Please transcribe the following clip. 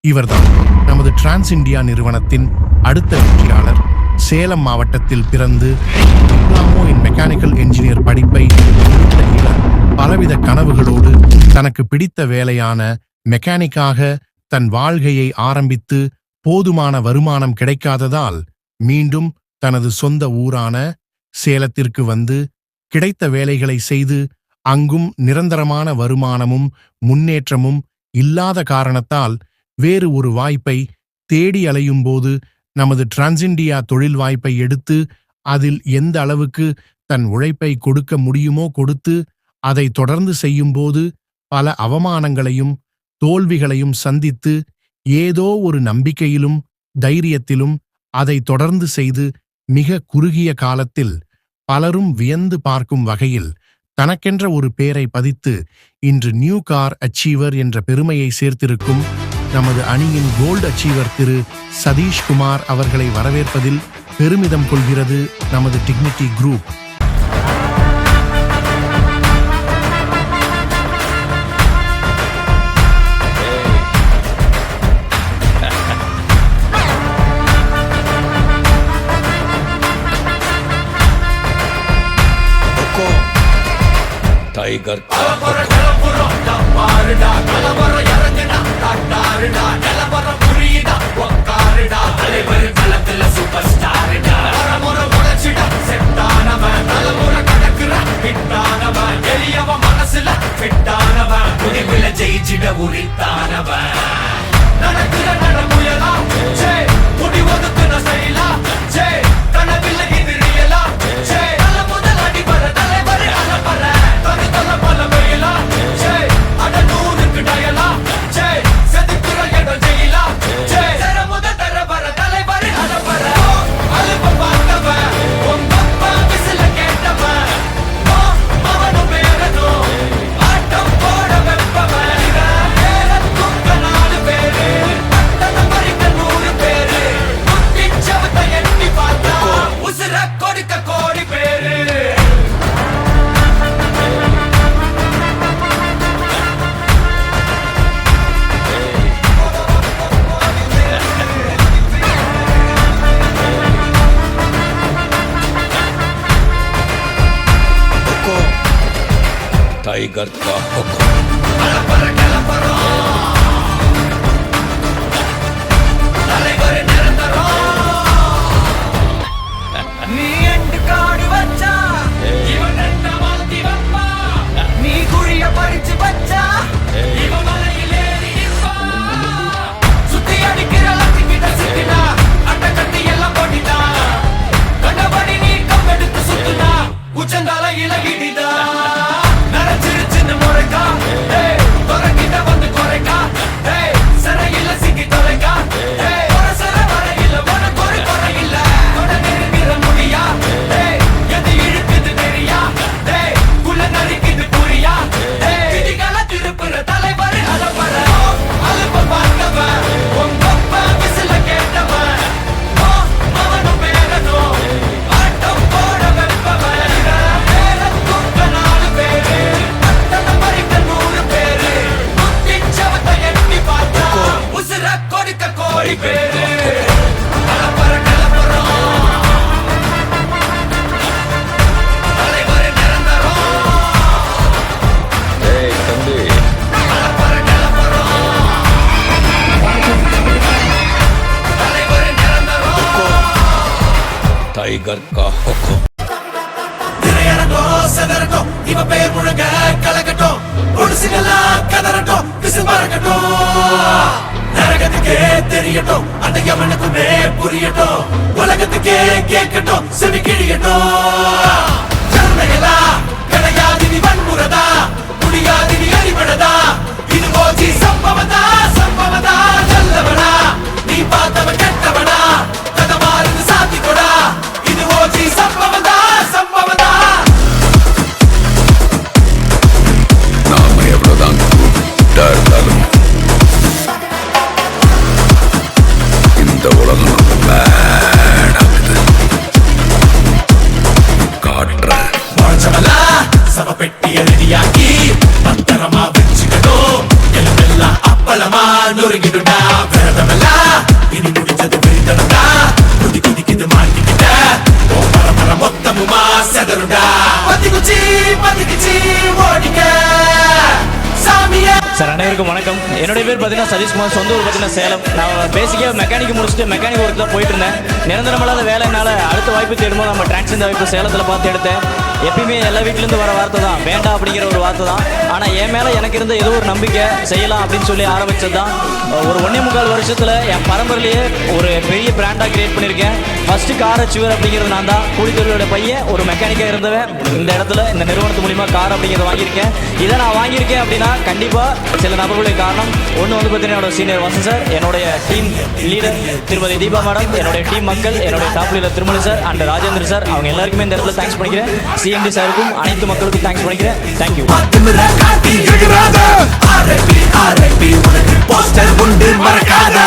இவர்தான் நமது trans India நிறுவனத்தின் அடுத்த வெற்றியாளர். சேலம் மாவட்டத்தில் பிறந்து டிப்ளமோ இன் மெக்கானிக்கல் என்ஜினியர் படிப்பை முடித்த இவர் பலவித கனவுகளோடு தனக்கு பிடித்த வேலையான மெக்கானிக்காக தன் வாழ்க்கையை ஆரம்பித்து போதுமான வருமானம் கிடைக்காததால் மீண்டும் தனது சொந்த ஊரான சேலத்திற்கு வந்து கிடைத்த வேலைகளை செய்து அங்கும் நிரந்தரமான வருமானமும் முன்னேற்றமும் இல்லாத காரணத்தால் வேறு ஒரு வாய்ப்பை தேடி அலையும் போது நமது டிரான்ஸ் இந்தியா தொழில் வாய்ப்பை எடுத்து அதில் எந்த அளவுக்கு தன் உழைப்பை கொடுக்க முடியுமோ கொடுத்து அதை தொடர்ந்து செய்யும்போது பல அவமானங்களையும் தோல்விகளையும் சந்தித்து ஏதோ ஒரு நம்பிக்கையிலும் தைரியத்திலும் அதை தொடர்ந்து செய்து மிக குறுகிய காலத்தில் பலரும் வியந்து பார்க்கும் வகையில் தனக்கென்ற ஒரு பேரை பதித்து இன்று நியூ கார் அச்சீவர் என்ற பெருமையை சேர்த்திருக்கும் நமது அணியின் கோல்டு அச்சீவர் திரு சதீஷ்குமார் அவர்களை வரவேற்பதில் பெருமிதம் கொள்கிறது நமது டிக்னிட்டி குரூப். टाइगर ஜெயிச்சிட உரித்தானவன் நடக்கிற நடமுயலா ஜே முடி ஒதுக்குன செயலா ஜே கனவில்ல இது ரியலா ஜே நல்ல முதல் அடி வர தலைவர் அலப்பற தனி தல பல வெயிலா ஜே அட நூறுக்கு டயலா ஜே செதுக்குற இடம் ஜெயிலா ஜே தர முதல் தர வர தலைவர் அலப்பற அலுப்ப பார்த்தவன் உங்க அப்பா விசில கேட்டவன் அவனும் பேரனும் ஆட்டம் போட வெப்பவன் टाइगर का हुक्म टाइगर का हुक्म இவ பேர் முழங்க கலக்கட்டும் பொடுசுகளா கதறட்டும் பிசு பறக்கட்டும் நரகத்துக்கே தெரியட்டும் அந்த யமனுக்குமே புரியட்டும் உலகத்துக்கே கேட்கட்டும் செவி கிழியட்டும் ஜன்மைகளா கிடையாது நீ வன்முறதா முடியாது நீ அடிபடதா இது ஓஜி சம்பவதா சம்பவதா நல்லவனா நீ பார்த்தவன் கெட்டவனா கதை மாறுது சாத்திக்கொடா இது ஓஜி சம்பவதா சம்பவதா இருந்தாலும் இந்த உலகம் பேடாகுது காற்ற சம பெட்டிய ரெடியாக்கி பத்திரமா வச்சுக்கணும் எல்லாம் அப்பளமா விரதமெல்லாம் இனி முடிஞ்சது விரிதனடா குதி குதிக்குது மாட்டிக்கிட்ட ஓ பரம்பர மொத்தமுமா செதறுடா பத்திக்குச்சி ஓடிக்க சாமியா. சார் அனைவருக்கும் வணக்கம். என்னுடைய பேர் பார்த்தீங்கன்னா சதீஷ்குமார். சொந்த ஊர் பார்த்தீங்கன்னா சேலம். நான் பேசிக்காக மெக்கானிக் முடிச்சுட்டு மெக்கானிக் ஒர்க் தான் போயிட்டு இருந்தேன். நிரந்தரமில்லாத வேலைனால அடுத்த வாய்ப்பு தேடும்போது நம்ம டிரான்ஸ்ஜெண்டர் வாய்ப்பு சேலத்தில் பார்த்து எடுத்தேன். எப்பயுமே எல்லா வீட்டிலேருந்து வர வார்த்தை தான் வேண்டாம் அப்படிங்கிற ஒரு வார்த்தை தான். ஆனால் என் மேலே எனக்கு இருந்த ஏதோ ஒரு நம்பிக்கை செய்யலாம் அப்படின்னு சொல்லி ஆரம்பித்தது தான். ஒரு 1.25 வருஷத்தில் என் பரம்பரையிலேயே ஒரு பெரிய பிராண்டாக கிரியேட் பண்ணியிருக்கேன். ஃபஸ்ட்டு கார் அச்சீவர் அப்படிங்கிறது நான் தான். கூலித்தொழிலோட பையன் ஒரு மெக்கானிக்காக இருந்தவன் இந்த இடத்துல இந்த நிறுவனத்து மூலிமா கார் அப்படிங்கிறத வாங்கியிருக்கேன். இதை நான் வாங்கியிருக்கேன் அப்படின்னா கண்டிப்பாக சில நபர்களுடைய காரணம். ஒன்று வந்து பார்த்தீங்கன்னா என்னோட சீனியர் வாசன் சார், என்னுடைய டீம் லீடர் திருமதி தீபா மேடம், என்னுடைய டீம் மக்கள், என்னுடைய top leader Thirumani sir and Rajendra sir, அவங்க எல்லாருக்குமே இந்த இடத்துல தேங்க்ஸ் பண்ணிக்கிறேன். சிஎம்டி சாருக்கும் அனைத்து மக்களுக்கும் தேங்க்ஸ் பண்ணிக்கிறேன். தேங்க்யூ. போஸ்டர் உண்டு மறக்காத